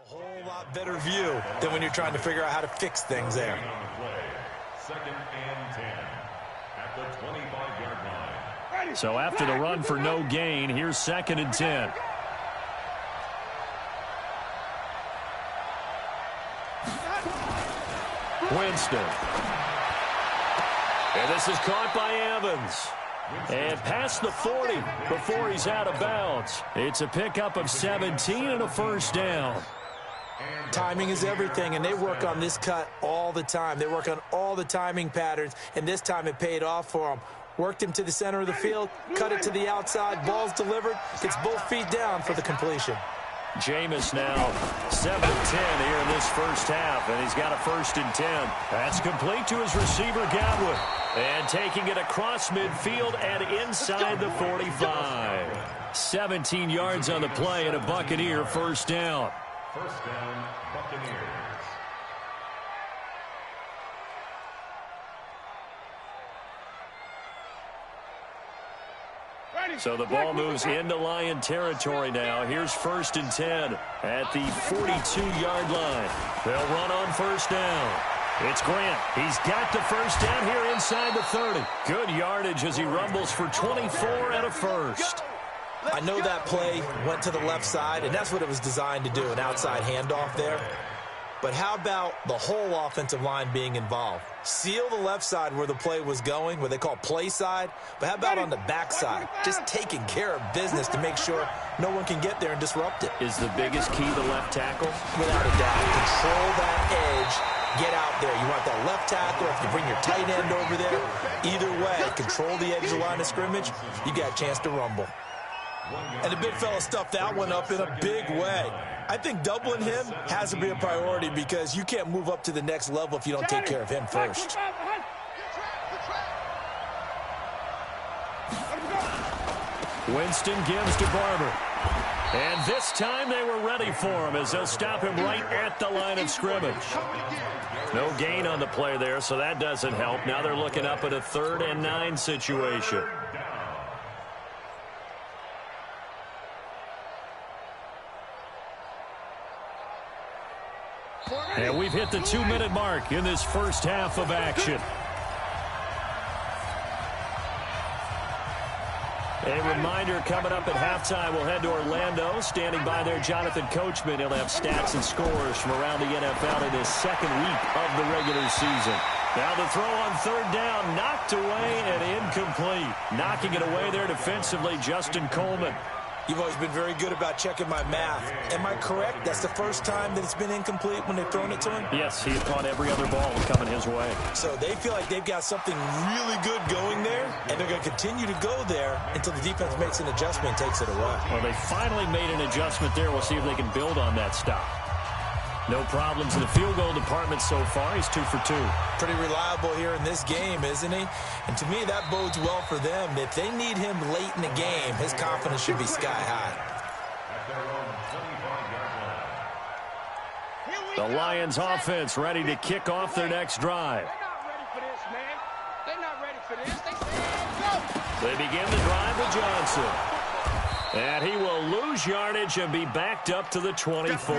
A whole lot better view than when you're trying to figure out how to fix things there. Second and 10 at the 25-yard line. So after the run for no gain, here's second and 10. Winston. And this is caught by Evans. And past the 40 before he's out of bounds. It's a pickup of 17 and a first down. Timing is everything, and they work on this cut all the time. They work on all the timing patterns, and this time it paid off for them. Worked him to the center of the field, cut it to the outside, ball's delivered, gets both feet down for the completion. Jameis now 7 of 10 here in this first half, and he's got a first and 10. That's complete to his receiver, Godwin. And taking it across midfield and inside the 45. 17 yards on the play and a Buccaneer first down. First down, Buccaneers. So the ball moves into Lion territory now. Here's first and 10 at the 42-yard line. They'll run on first down. It's Grant. He's got the first down here inside the 30. Good yardage as he rumbles for 24 and a first. I know that play went to the left side, and that's what it was designed to do, an outside handoff there. But how about the whole offensive line being involved? Seal the left side where the play was going, what they call play side. But how about on the back side? Just taking care of business to make sure no one can get there and disrupt it. Is the biggest key the left tackle? Without a doubt. Control that edge. Get out there. You want that left tackle. If you bring your tight end over there, either way, control the edge of the line of scrimmage, you got a chance to rumble. And the big fella stuffed that one up in a big way. I think doubling him has to be a priority because you can't move up to the next level if you don't take care of him first. Winston gives to Barber. And this time they were ready for him as they'll stop him right at the line of scrimmage. No gain on the play there, so that doesn't help. Now they're looking up at a 3rd and 9 situation. And we've hit the 2-minute mark in this first half of action. A reminder, coming up at halftime, we'll head to Orlando. Standing by there, Jonathan Coachman. He'll have stats and scores from around the NFL in his second week of the regular season. Now the throw on 3rd down, knocked away and incomplete. Knocking it away there defensively, Justin Coleman. You've always been very good about checking my math. Am I correct? That's the first time that it's been incomplete when they've thrown it to him? Yes, he had caught every other ball coming his way. So they feel like they've got something really good going there, and they're going to continue to go there until the defense makes an adjustment and takes it away. Well, they finally made an adjustment there. We'll see if they can build on that stop. No problems in the field goal department so far. He's 2 for 2. Pretty reliable here in this game, isn't he? And to me, that bodes well for them. If they need him late in the game, his confidence should be sky high. The Lions offense ready to kick off their next drive. They're not ready for this, man. They're not ready for this. They They begin the drive with Johnson. And he will lose yardage and be backed up to the 24.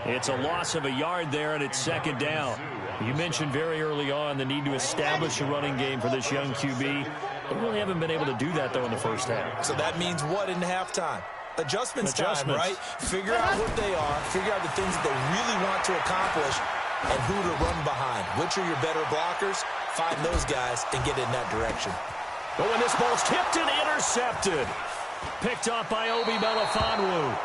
It's a loss of a yard there, and it's 2nd down. You mentioned very early on the need to establish a running game for this young QB. They really haven't been able to do that, though, in the first half. So that means what in halftime? Adjustments time, right? Figure out what they are, figure out the things that they really want to accomplish, and who to run behind. Which are your better blockers? Find those guys and get in that direction. But when this ball's tipped and intercepted, picked up by Obi Melifonwu.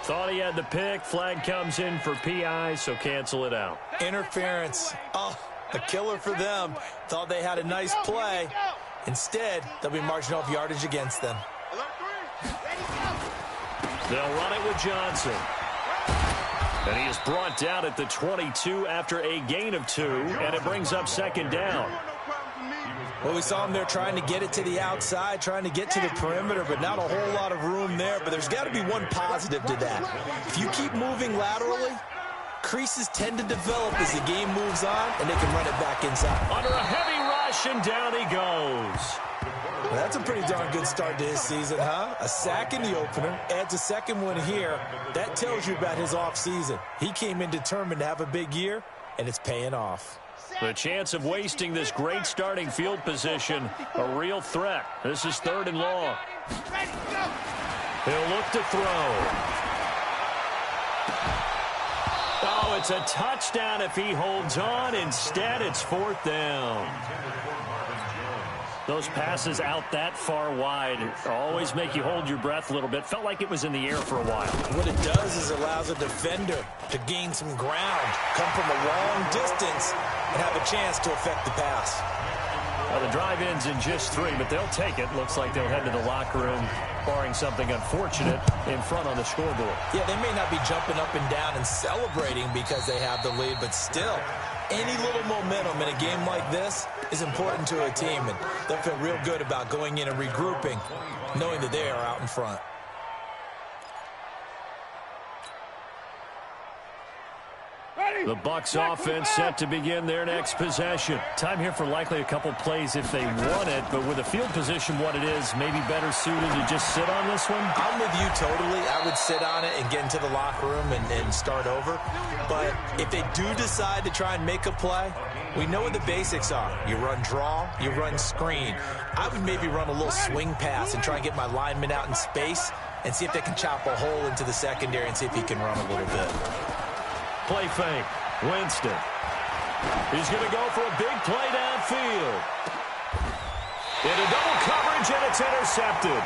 Thought he had the pick. Flag comes in for PI, so cancel it out. Interference. Oh, a killer for them. Thought they had a nice play. Instead, they'll be marching off yardage against them. They'll run it with Johnson. And he is brought down at the 22 after a gain of 2, and it brings up 2nd down. Well, we saw him there trying to get it to the outside, trying to get to the perimeter, but not a whole lot of room there. But there's got to be one positive to that. If you keep moving laterally, creases tend to develop as the game moves on, and they can run it back inside. Under a heavy rush, and down he goes. That's a pretty darn good start to his season, huh? A sack in the opener, adds a second one here. That tells you about his offseason. He came in determined to have a big year, and it's paying off. The chance of wasting this great starting field position, a real threat. This is 3rd and long. He'll look to throw. Oh, it's a touchdown if he holds on. Instead, it's 4th down. Those passes out that far wide always make you hold your breath a little bit. Felt like it was in the air for a while. What it does is allows a defender to gain some ground, come from a long distance, and have a chance to affect the pass. Well, the drive ends in just 3, but they'll take it. Looks like they'll head to the locker room, barring something unfortunate in front on the scoreboard. Yeah, they may not be jumping up and down and celebrating because they have the lead, but still, any little momentum in a game like this is important to a team, and they'll feel real good about going in and regrouping, knowing that they are out in front. The Bucs offense set to begin their next possession. Time here for likely a couple plays if they want it, but with the field position what it is, maybe better suited to just sit on this one? I'm with you totally. I would sit on it and get into the locker room and start over. But if they do decide to try and make a play, we know what the basics are. You run draw, you run screen. I would maybe run a little swing pass and try and get my lineman out in space and see if they can chop a hole into the secondary and see if he can run a little bit. Play fake. Winston. He's going to go for a big play downfield. Into double coverage, and it's intercepted.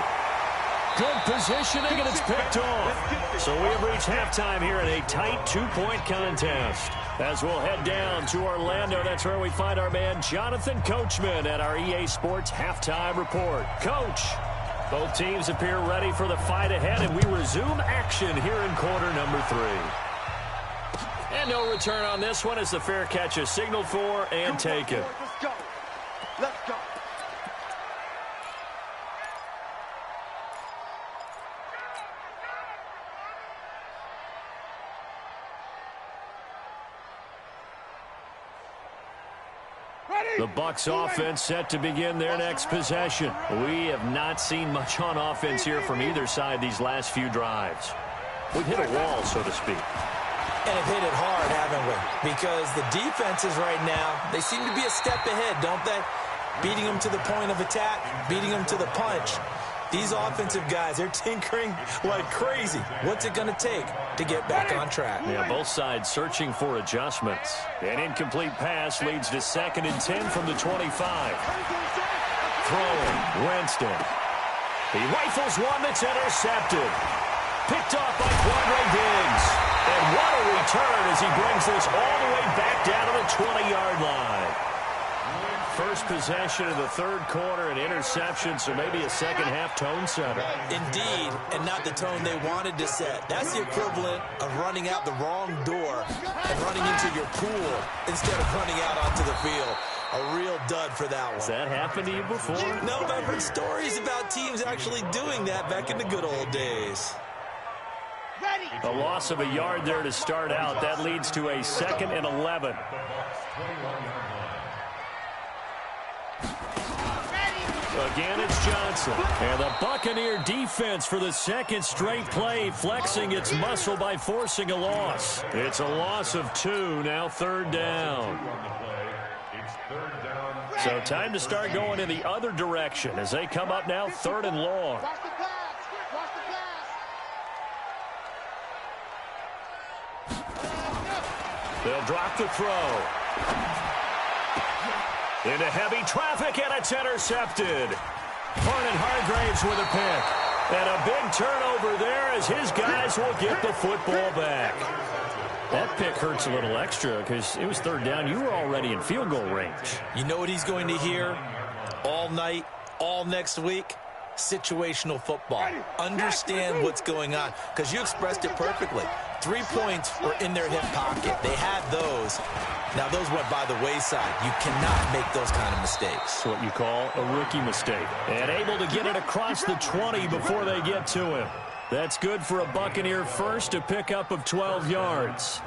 Good positioning, and it's picked off. So we have reached halftime here in a tight 2-point contest. As we'll head down to Orlando, that's where we find our man Jonathan Coachman at our EA Sports Halftime Report. Coach, both teams appear ready for the fight ahead, and we resume action here in quarter number 3. And no return on this one as the fair catch is signaled for and taken. Let's go. Let's go. The Bucs offense set to begin their next possession. We have not seen much on offense here from either side these last few drives. We've hit a wall, so to speak. And have hit it hard, haven't we? Because the defenses right now, they seem to be a step ahead, don't they? Beating them to the point of attack, beating them to the punch. These offensive guys, they're tinkering like crazy. What's it going to take to get back on track? Yeah, both sides searching for adjustments. An incomplete pass leads to 2nd and 10 from the 25. Throwing, Winston. He rifles one that's intercepted. Picked off by Quandre Diggs. And what a return as he brings this all the way back down to the 20-yard line. First possession of the 3rd quarter, an interception, so maybe a second-half tone setter. Indeed, and not the tone they wanted to set. That's the equivalent of running out the wrong door and running into your pool instead of running out onto the field. A real dud for that one. Has that happened to you before? No, but I've heard stories about teams actually doing that back in the good old days. A loss of a yard there to start out. That leads to a 2nd and 11. Again, it's Johnson. And the Buccaneer defense for the 2nd straight play, flexing its muscle by forcing a loss. It's a loss of 2, now 3rd down. So time to start going in the other direction as they come up now 3rd and long. They'll drop the throw. Into heavy traffic, and it's intercepted. Vernon Hargraves with a pick. And a big turnover there as his guys will get the football back. That pick hurts a little extra because it was 3rd down. You were already in field goal range. You know what he's going to hear all night, all next week? Situational football. Understand what's going on, because you expressed it perfectly. 3 points were in their hip pocket. They had those. Now, those went by the wayside. You cannot make those kind of mistakes. That's what you call a rookie mistake. And able to get it across the 20 before they get to him. That's good for a Buccaneer first, a pickup of 12 yards.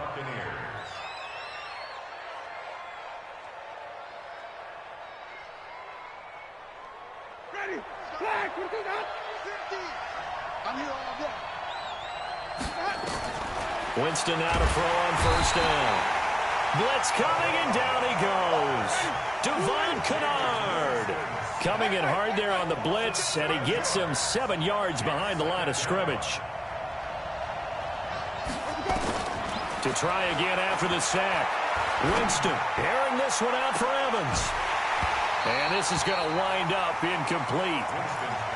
Ready. Winston now to throw on first down. Blitz coming, and down he goes. Devon Kennard coming in hard there on the blitz, and he gets him 7 yards behind the line of scrimmage. To try again after the sack. Winston airing this one out for Evans. And this is going to wind up incomplete.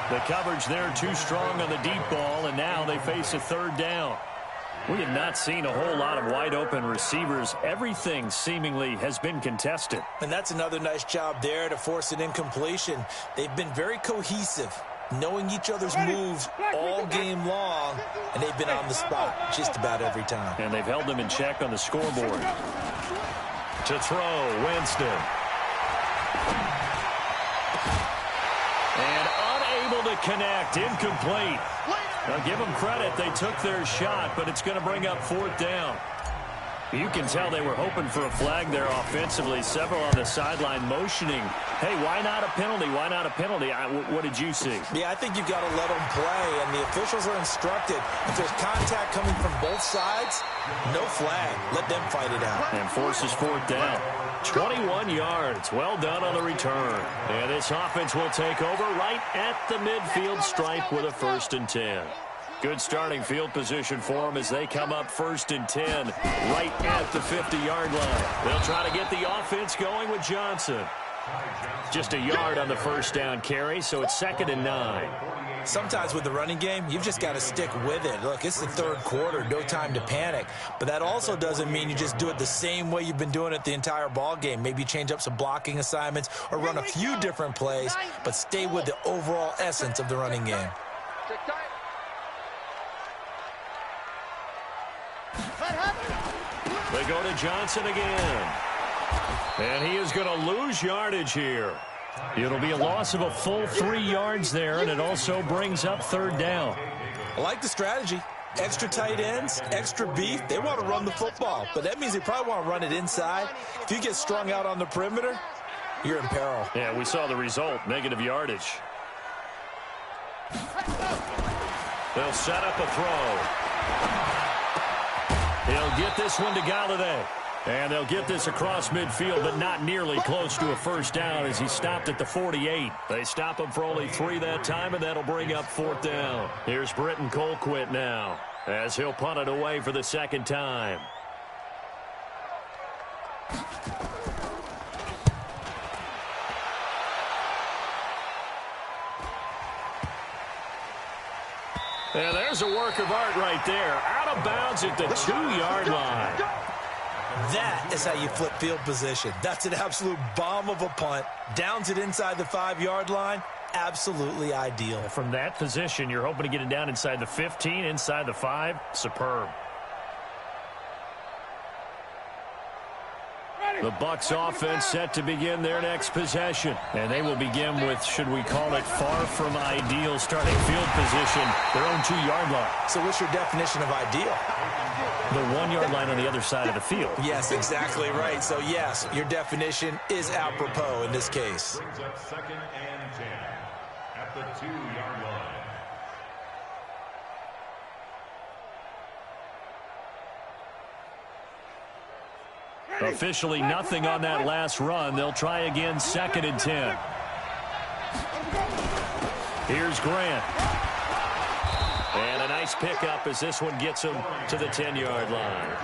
The coverage there too strong on the deep ball, and now they face a third down. We have not seen a whole lot of wide-open receivers. Everything seemingly has been contested. And that's another nice job there to force an incompletion. They've been very cohesive, knowing each other's moves all game long, and they've been on the spot just about every time. And they've held them in check on the scoreboard. To throw, Winston. And unable to connect, incomplete. Now give them credit, they took their shot, but it's going to bring up fourth down. You can tell they were hoping for a flag there offensively. Several on the sideline motioning. Hey, why not a penalty? Why not a penalty? What did you see? Yeah, I think you've got to let them play, and the officials are instructed. If there's contact coming from both sides, no flag. Let them fight it out. And forces fourth down. 21 yards. Well done on the return. And this offense will take over right at the midfield stripe with a 1st and 10. Good starting field position for them as they come up 1st and 10 right at the 50-yard line. They'll try to get the offense going with Johnson. Just a yard on the first down carry, so it's 2nd and 9. Sometimes with the running game, you've just got to stick with it. Look, it's the third quarter, no time to panic. But that also doesn't mean you just do it the same way you've been doing it the entire ball game. Maybe change up some blocking assignments or run a few different plays, but stay with the overall essence of the running game. They go to Johnson again. And he is going to lose yardage here. It'll be a loss of a full 3 yards there, and it also brings up third down. I like the strategy. Extra tight ends, extra beef. They want to run the football, but that means they probably want to run it inside. If you get strung out on the perimeter, you're in peril. Yeah, we saw the result, negative yardage. They'll set up a throw. He'll get this one to Galladay. And they'll get this across midfield, but not nearly close to a first down as he stopped at the 48. They stop him for only 3 that time, and that'll bring up fourth down. Here's Britton Colquitt now as he'll punt it away for the 2nd time. And there's a work of art right there. Out of bounds at the 2-yard line. That is how you flip field position. That's an absolute bomb of a punt. Downs it inside the 5-yard line. Absolutely ideal. From that position, you're hoping to get it down inside the 15, inside the 5. Superb. The Bucs offense set to begin their next possession. And they will begin with, should we call it, far from ideal starting field position, their own 2-yard line. So what's your definition of ideal? The 1-yard line on the other side of the field. Yes, exactly right. So, yes, your definition is apropos in this case. Brings up 2nd and 10 at the 2-yard line. Officially nothing on that last run. They'll try again 2nd and 10. Here's Grant. And a nice pickup as this one gets him to the 10-yard line.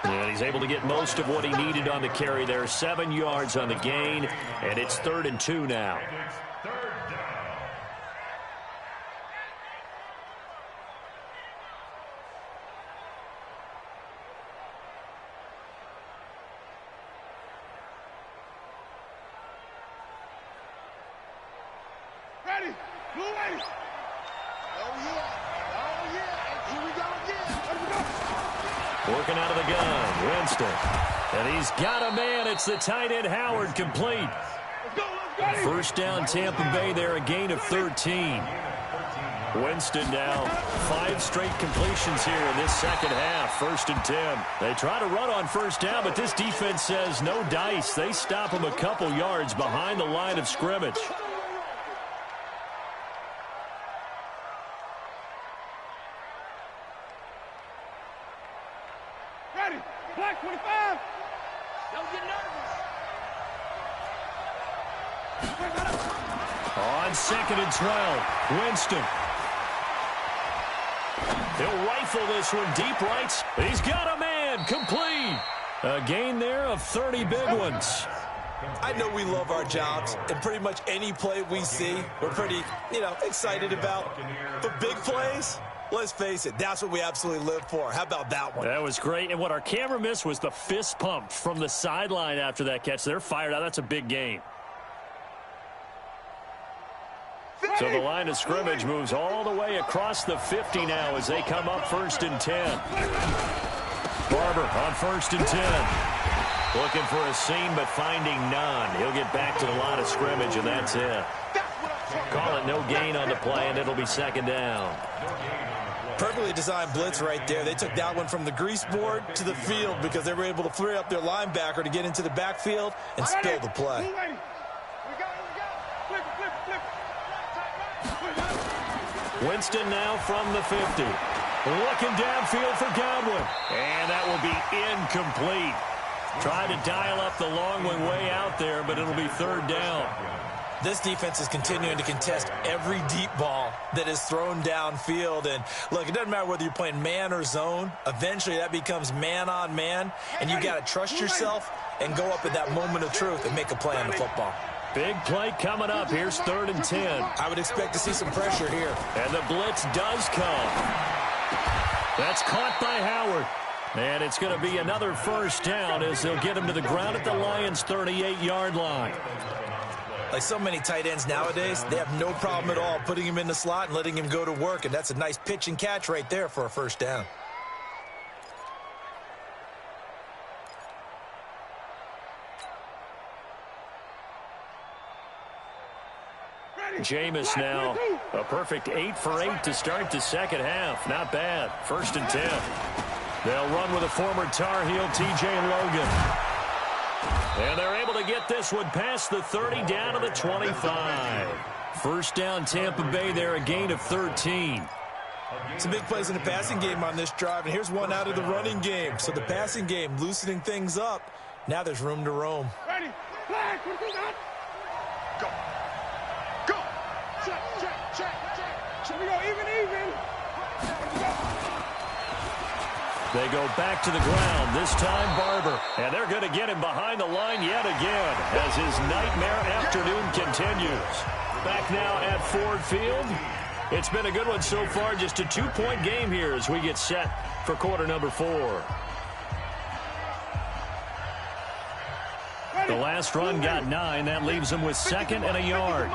And he's able to get most of what he needed on the carry there. 7 yards on the gain, and it's 3rd and 2 now. Ready? Blue ready. Oh, yeah. Oh, yeah. Here we go again. Working out of the gun, Winston. And he's got a man. It's the tight end, Howard, complete. Let's go, let's go. First down, Tampa Bay there, a gain of 13. Winston now 5 straight completions here in this 2nd half. 1st and 10. They try to run on first down, but this defense says no dice. They stop him a couple yards behind the line of scrimmage. Black 25. Don't get nervous. On 2nd and 12, Winston. He'll rifle this one deep right. He's got a man. Complete. A gain there of 30 big ones. I know we love our jobs, and pretty much any play we see, we're pretty, excited about. But big plays, let's face it, that's what we absolutely live for. How about that one? That was great, and what our camera missed was the fist pump from the sideline after that catch. They're fired out. That's a big gain. So the line of scrimmage moves all the way across the 50 now as they come up 1st and 10. Barber on 1st and 10. Looking for a seam, but finding none. He'll get back to the line of scrimmage, and that's it. Call it no gain on the play, and it'll be 2nd down. Perfectly designed blitz right there. They took that one from the grease board to the field because they were able to free up their linebacker to get into the backfield and spill the play. Winston now from the 50. Looking downfield for Godwin. And that will be incomplete. Tried to dial up the long one way out there, but it'll be 3rd down. This defense is continuing to contest every deep ball that is thrown downfield. And, look, it doesn't matter whether you're playing man or zone. Eventually, that becomes man on man. And you've got to trust yourself and go up at that moment of truth and make a play on the football. Big play coming up. Here's 3rd and 10. I would expect to see some pressure here. And the blitz does come. That's caught by Howard. And it's going to be another 1st down as they'll get him to the ground at the Lions' 38-yard line. Like so many tight ends nowadays, they have no problem at all putting him in the slot and letting him go to work. And that's a nice pitch and catch right there for a 1st down. Jameis now a perfect 8 for 8 to start the 2nd half. Not bad. 1st and 10. They'll run with a former Tar Heel, T.J. Logan. And they're able to get this one past the 30 down to the 25. 1st down Tampa Bay there, a gain of 13. Some big plays in the passing game on this drive, and here's one out of the running game. So the passing game loosening things up. Now there's room to roam. Ready? Flag. What do you got? Go. Go. Check. Should we go even? They go back to the ground, this time Barber. And they're going to get him behind the line yet again as his nightmare afternoon continues. Back now at Ford Field. It's been a good one so far, just a 2-point game here as we get set for quarter number 4. The last run got 9. That leaves him with 2nd and a yard.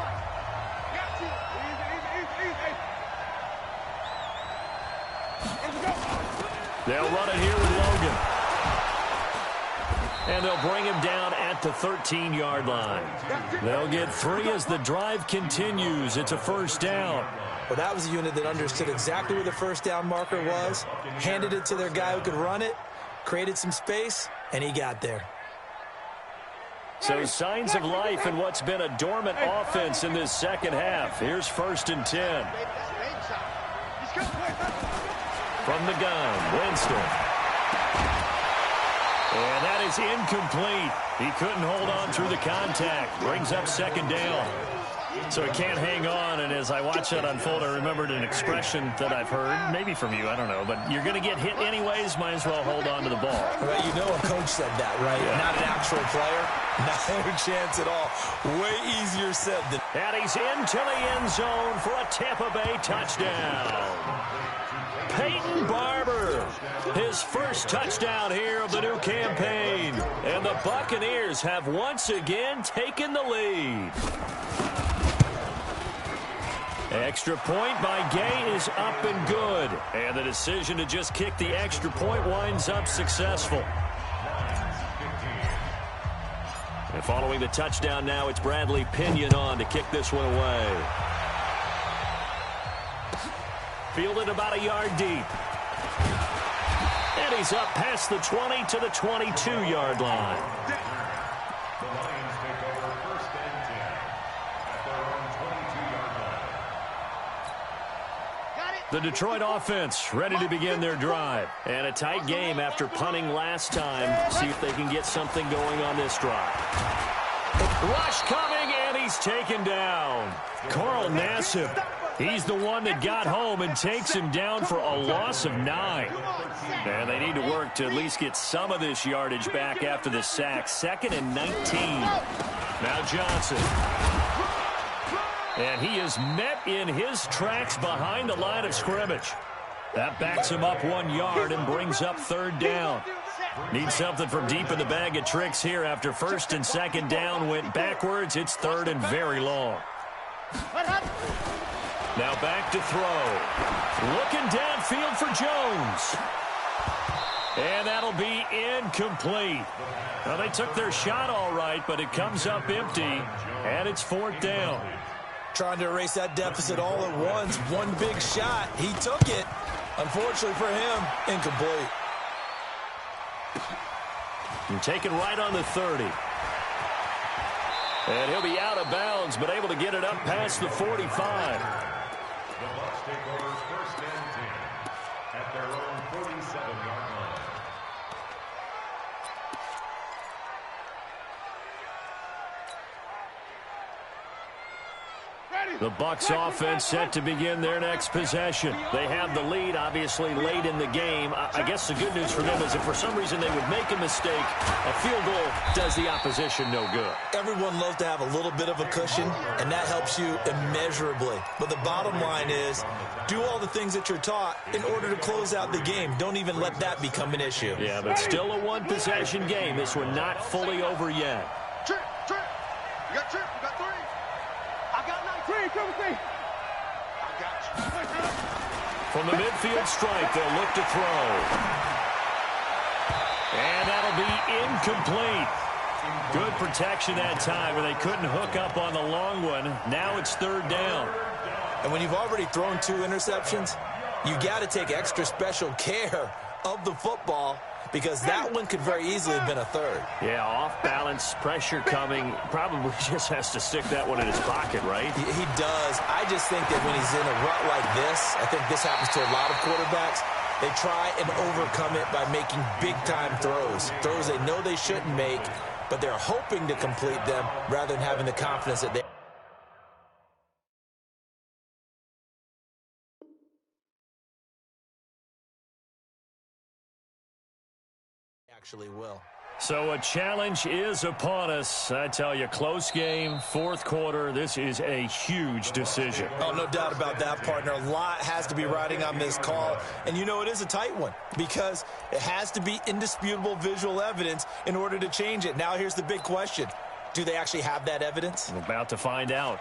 They'll run it here with Logan. And they'll bring him down at the 13-yard line. They'll get 3 as the drive continues. It's a 1st down. Well, that was a unit that understood exactly where the 1st down marker was, handed it to their guy who could run it, created some space, and he got there. So signs of life in what's been a dormant offense in this 2nd half. Here's 1st and 10. From the gun, Winston. And that is incomplete. He couldn't hold on through the contact. Brings up 2nd down. So he can't hang on, and as I watch that unfold, I remembered an expression that I've heard, maybe from you, I don't know, but you're going to get hit anyways, might as well hold on to the ball. Right, you know a coach said that, right? Yeah. Not an actual player. Not a chance at all. Way easier said than... And he's into the end zone for a Tampa Bay touchdown. Peyton Barber, his first touchdown here of the new campaign. And the Buccaneers have once again taken the lead. Extra point by Gay is up and good. And the decision to just kick the extra point winds up successful. And following the touchdown now, it's Bradley Pinion on to kick this one away. Fielded about a yard deep. And he's up past the 20 to the 22-yard line. The Lions take over 1st and 10 at their own 22-yard line. Got it. The Detroit offense ready to begin their drive. And a tight game after punting last time. See if they can get something going on this drive. Rush coming, and he's taken down. Carl Nassib, he's the one that got home and takes him down for a loss of 9. And they need to work to at least get some of this yardage back after the sack. 2nd and 19. Now Johnson. And he is met in his tracks behind the line of scrimmage. That backs him up 1 yard and brings up 3rd down. Need something from deep in the bag of tricks here after 1st and 2nd down went backwards. It's 3rd and very long. Now back to throw. Looking downfield for Jones. And that'll be incomplete. Well, they took their shot all right, but it comes up empty, and it's 4th down. Trying to erase that deficit all at once. One big shot. He took it. Unfortunately for him, incomplete. And taken right on the 30. And he'll be out of bounds, but able to get it up past the 45. The Bucs take over 1st and 10 at their own 47-yard line. The Bucs offense set to begin their next possession. They have the lead, obviously, late in the game. I guess the good news for them is if for some reason they would make a mistake, a field goal does the opposition no good. Everyone loves to have a little bit of a cushion, and that helps you immeasurably. But the bottom line is, do all the things that you're taught in order to close out the game. Don't even let that become an issue. Yeah, but still a one-possession game. This one not fully over yet. Trip. You got trip. You got 3. I got 9. 3. Come with me. I got you. From the midfield stripe, they'll look to throw. And that'll be incomplete. Good protection that time, where they couldn't hook up on the long one. Now it's 3rd down. And when you've already thrown 2 interceptions, you got to take extra special care of the football, because that one could very easily have been a 3rd. Yeah, off balance, pressure coming. Probably just has to stick that one in his pocket, right? He does. I just think that when he's in a rut like this, I think this happens to a lot of quarterbacks, they try and overcome it by making big-time throws. Throws they know they shouldn't make, but they're hoping to complete them rather than having the confidence that they actually will. So a challenge is upon us. I tell you, close game, 4th quarter. This is a huge decision. Oh, no doubt about that, partner. A lot has to be riding on this call. And you know it is a tight one because it has to be indisputable visual evidence in order to change it. Now here's the big question. Do they actually have that evidence? We're about to find out.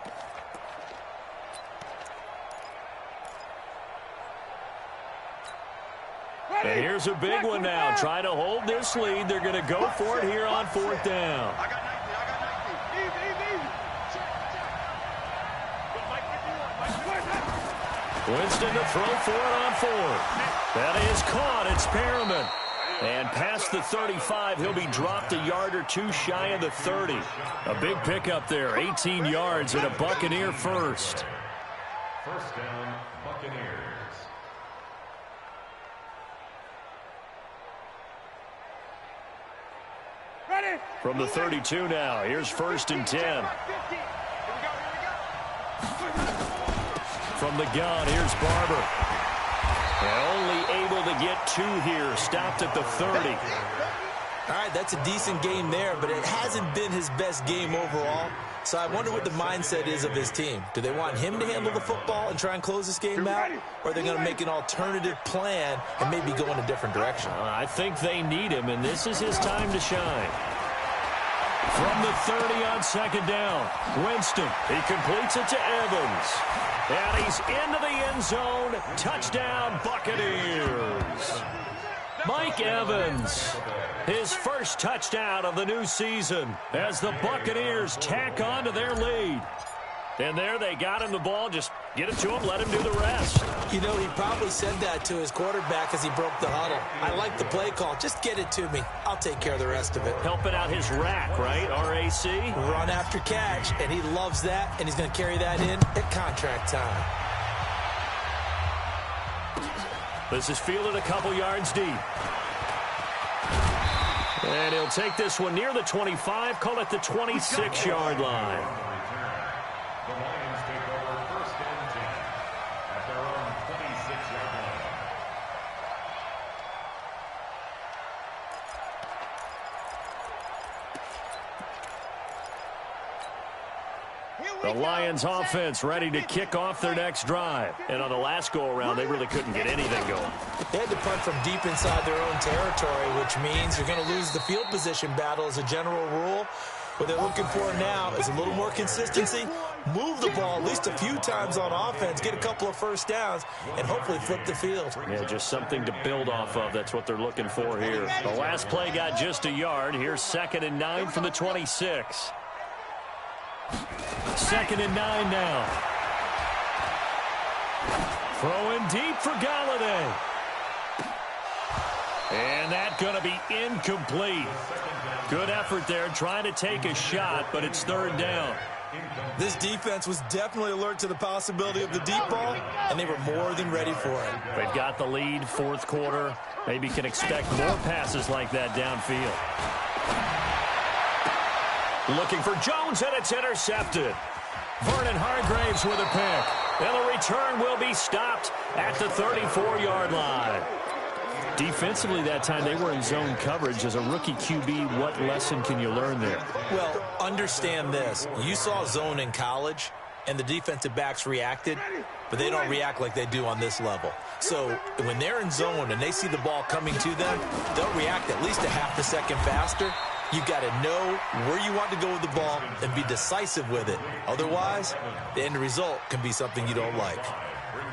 And here's a big one now. Trying to hold this lead. They're going to go for it here on 4th down. I got 19. Easy. Winston to throw for it on 4th. That is caught. It's Perriman. And past the 35, he'll be dropped a yard or 2 shy of the 30. A big pickup there. 18 yards and a Buccaneer first. 1st down, Buccaneers. From the 32 now, here's 1st and 10. From the gun, here's Barber. And only able to get 2 here, stopped at the 30. All right, that's a decent game there, but it hasn't been his best game overall. So I wonder what the mindset is of his team. Do they want him to handle the football and try and close this game out? Or are they going to make an alternative plan and maybe go in a different direction? I think they need him, and this is his time to shine. From the 30 on 2nd down, Winston. He completes it to Evans. And he's into the end zone. Touchdown, Buccaneers. Mike Evans, his first touchdown of the new season as the Buccaneers tack on to their lead. And there they got him the ball. Just get it to him, let him do the rest. You know, he probably said that to his quarterback as he broke the huddle. I like the play call. Just get it to me. I'll take care of the rest of it. Helping out his rack, right? R-A-C? Run after catch, and he loves that, and he's going to carry that in at contract time. This is fielded a couple yards deep. And he'll take this one near the 25, call it the 26-yard line. The Lions take over first and 10 at their own 26-yard line. The Lions offense ready to kick off their next drive. And on the last go-around, they really couldn't get anything going. They had to punt from deep inside their own territory, which means you're going to lose the field position battle as a general rule. What they're looking for now is a little more consistency, move the ball at least a few times on offense, get a couple of first downs, and hopefully flip the field. Yeah, just something to build off of. That's what they're looking for here. The last play got just a yard. Here's 2nd and 9 from the 26. 2nd and 9 now. Throwing deep for Galladay. And that's going to be incomplete. Good effort there, trying to take a shot, but it's 3rd down. This defense was definitely alert to the possibility of the deep ball, and they were more than ready for it. They've got the lead, 4th quarter. Maybe can expect more passes like that downfield. Looking for Jones, and it's intercepted. Vernon Hargraves with a pick. And the return will be stopped at the 34-yard line. Defensively that time, they were in zone coverage. As a rookie QB, what lesson can you learn there? Well, understand this. You saw zone in college, and the defensive backs reacted, but they don't react like they do on this level. So when they're in zone and they see the ball coming to them, they'll react at least a half a second faster. You've got to know where you want to go with the ball and be decisive with it. Otherwise, the end result can be something you don't like.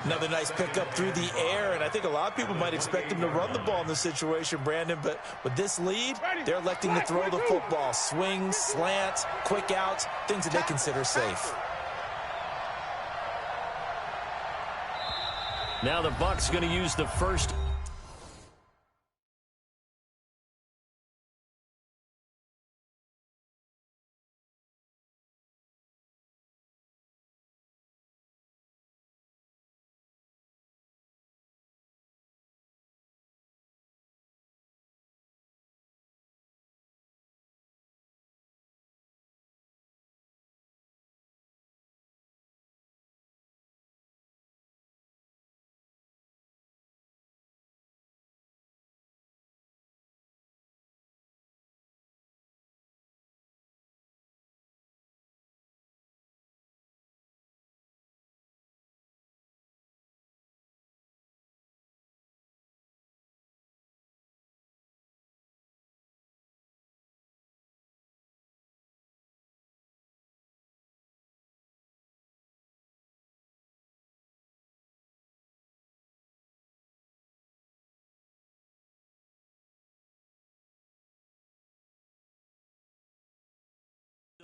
Another nice pickup through the air, and I think a lot of people might expect him to run the ball in this situation, Brandon, but with this lead, they're electing to throw the football. Swings, slants, quick outs, things that they consider safe. Now the Bucs going to use the first.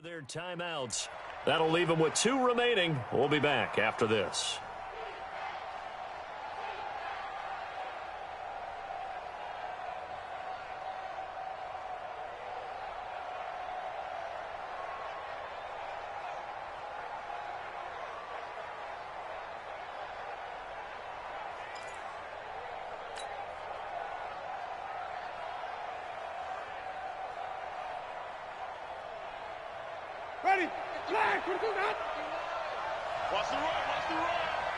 Their timeouts. That'll leave them with 2 remaining. We'll be back after this. Ready? Flag! Watch the run! Watch the run!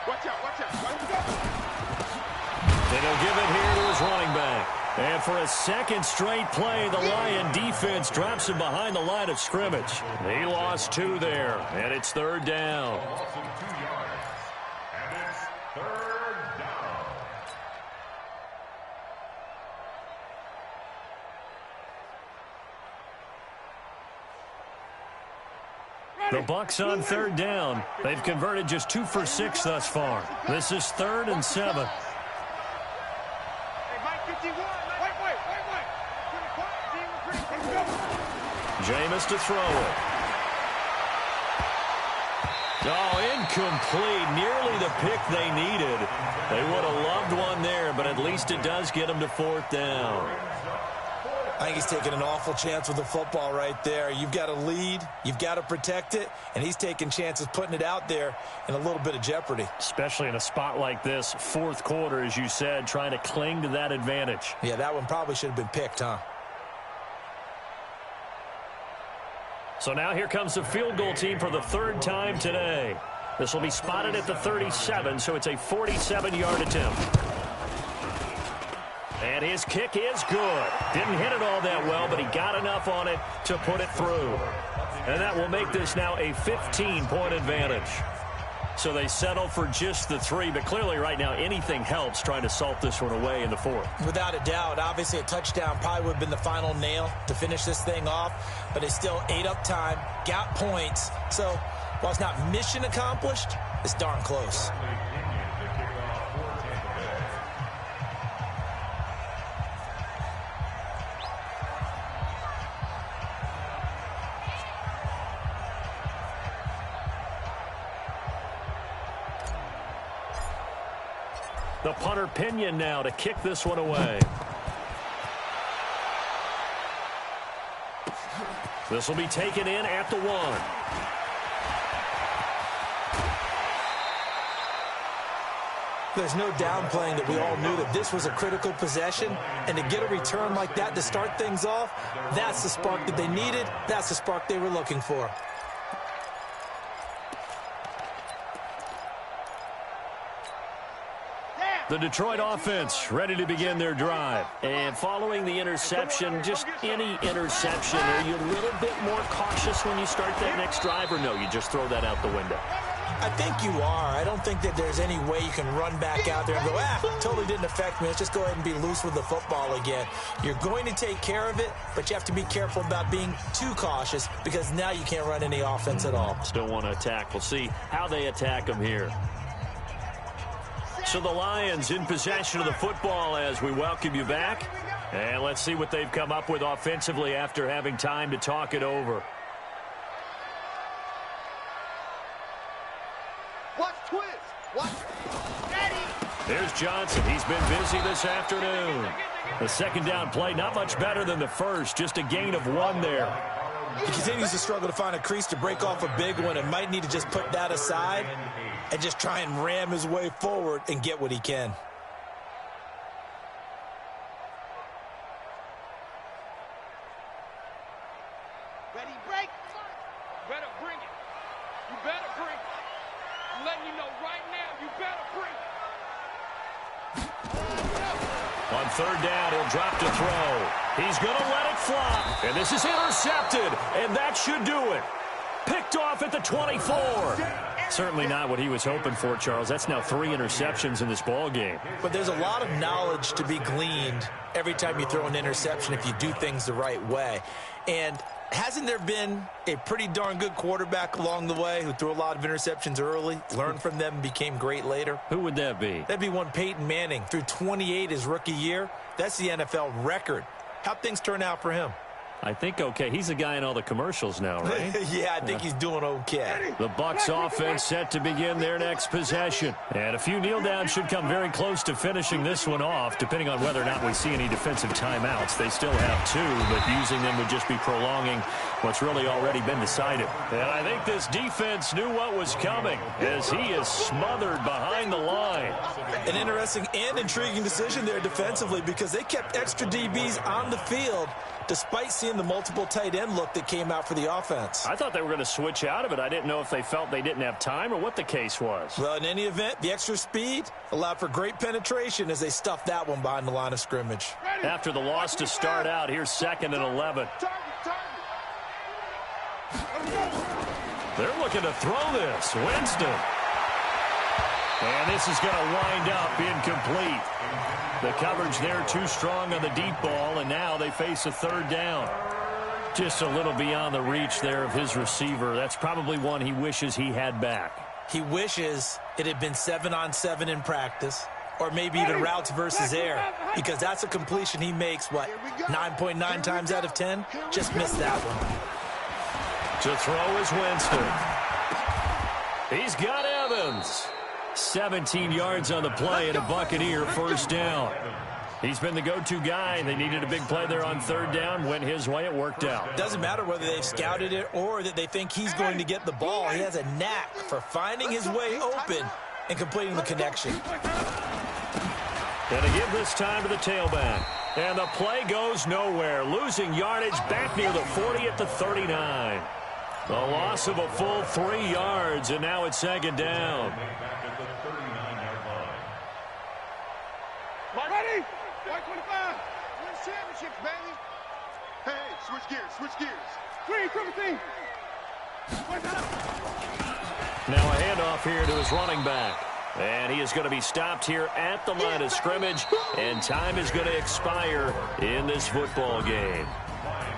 Watch out! Watch out! Watch the And he'll give it here to his running back. And for a second straight play, the Lion defense drops him behind the line of scrimmage. He lost 2 there, and it's 3rd down. Loss of 2 yards. And it's 3rd down. The Bucs on 3rd down. They've converted just 2 for 6 thus far. This is 3rd and 7. Hey, Mike 51. Wait. Jameis to throw it. Oh, incomplete. Nearly the pick they needed. They would have loved one there, but at least it does get them to 4th down. I think he's taking an awful chance with the football right there. You've got to lead, you've got to protect it, and he's taking chances putting it out there in a little bit of jeopardy. Especially in a spot like this, fourth quarter, as you said, trying to cling to that advantage. Yeah, that one probably should have been picked, huh? So now here comes the field goal team for the third time today. This will be spotted at the 37, so it's a 47-yard attempt. And his kick is good. Didn't hit it all that well, but he got enough on it to put it through. And that will make this now a 15-point advantage. So they settle for just the 3, but clearly right now anything helps trying to salt this one away in the 4th. Without a doubt, obviously a touchdown probably would have been the final nail to finish this thing off, but it's still ate up time, got points. So while it's not mission accomplished, it's darn close. The punter Pinion now to kick this one away. This will be taken in at the 1. There's no downplaying that we all knew that this was a critical possession, and to get a return like that to start things off, that's the spark that they needed, that's the spark they were looking for. The Detroit offense ready to begin their drive. And following the interception, just any interception, are you a little bit more cautious when you start that next drive, or no, you just throw that out the window? I think you are. I don't think that there's any way you can run back out there and go, totally didn't affect me. Let's just go ahead and be loose with the football again. You're going to take care of it, but you have to be careful about being too cautious because now you can't run any offense at all. Still want to attack. We'll see how they attack them here. So the Lions in possession of the football as we welcome you back. And let's see what they've come up with offensively after having time to talk it over. Watch twist. Watch. Daddy. There's Johnson. He's been busy this afternoon. The second down play, not much better than the first. Just a gain of 1 there. He continues to struggle to find a crease to break off a big one and might need to just put that aside and just try and ram his way forward and get what he can. Ready, break. Better bring it. You better bring it. I'm letting you know right now, you better bring it. On third down, he'll drop to throw. He's going to let it fly. And this is intercepted. And that should do it. Picked off at the 24. Certainly not what he was hoping for, Charles. That's now 3 interceptions in this ball game. But there's a lot of knowledge to be gleaned every time you throw an interception if you do things the right way. And hasn't there been a pretty darn good quarterback along the way who threw a lot of interceptions early, learned from them, and became great later? Who would that be? That'd be one Peyton Manning. Threw 28 his rookie year. That's the NFL record. How'd things turn out for him? I think okay. He's a guy in all the commercials now, right? Yeah, I think he's doing okay. The Bucs offense set to begin their next possession. And a few kneel downs should come very close to finishing this one off, depending on whether or not we see any defensive timeouts. They still have 2, but using them would just be prolonging what's really already been decided. And I think this defense knew what was coming as he is smothered behind the line. An interesting and intriguing decision there defensively because they kept extra DBs on the field despite seeing the multiple tight end look that came out for the offense. I thought they were going to switch out of it. I didn't know if they felt they didn't have time or what the case was. Well, in any event, the extra speed allowed for great penetration as they stuffed that one behind the line of scrimmage. After the loss to start out, here's 2nd and 11. They're looking to throw this. Winston. And this is going to wind up incomplete. The coverage there too strong on the deep ball, and now they face a third down. Just a little beyond the reach there of his receiver. That's probably one he wishes he had back. He wishes it had been 7-on-7 in practice, or maybe even routes versus air, because that's a completion he makes, 9.9 times out of 10? Just missed that one. To throw is Winston. He's got Evans. 17 yards on the play and a Buccaneer first down. He's been the go-to guy. They needed a big play there on third down. Went his way. It worked out. Doesn't matter whether they've scouted it or that they think he's going to get the ball. He has a knack for finding his way open and completing the connection. And to give this time to the tailback. And the play goes nowhere. Losing yardage back near the 40 at the 39. The loss of a full 3 yards, and now it's second down. Ready? 125. Win championships, baby. Hey, switch gears, switch gears. Three, triple team. Now a handoff here to his running back. And he is going to be stopped here at the line of scrimmage. And time is going to expire in this football game.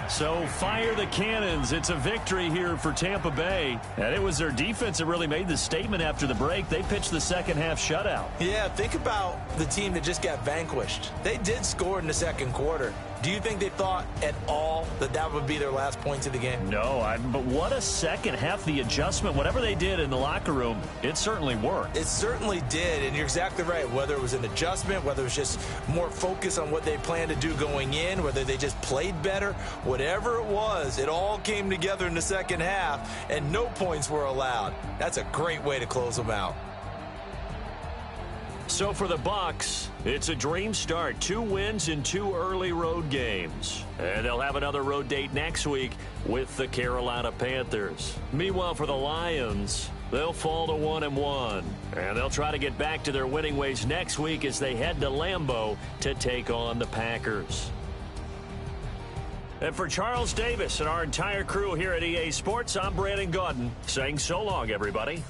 So fire the cannons. It's a victory here for Tampa Bay. And it was their defense that really made the statement after the break. They pitched the second half shutout. Yeah, think about the team that just got vanquished. They did score in the second quarter. Do you think they thought at all that that would be their last points of the game? No, but what a second half. The adjustment, whatever they did in the locker room, it certainly worked. It certainly did, and you're exactly right. Whether it was an adjustment, whether it was just more focus on what they planned to do going in, whether they just played better, whatever it was, it all came together in the second half, and no points were allowed. That's a great way to close them out. So for the Bucs, it's a dream start. 2 wins in 2 early road games. And they'll have another road date next week with the Carolina Panthers. Meanwhile, for the Lions, they'll fall to 1-1. And they'll try to get back to their winning ways next week as they head to Lambeau to take on the Packers. And for Charles Davis and our entire crew here at EA Sports, I'm Brandon Gaudin saying so long, everybody.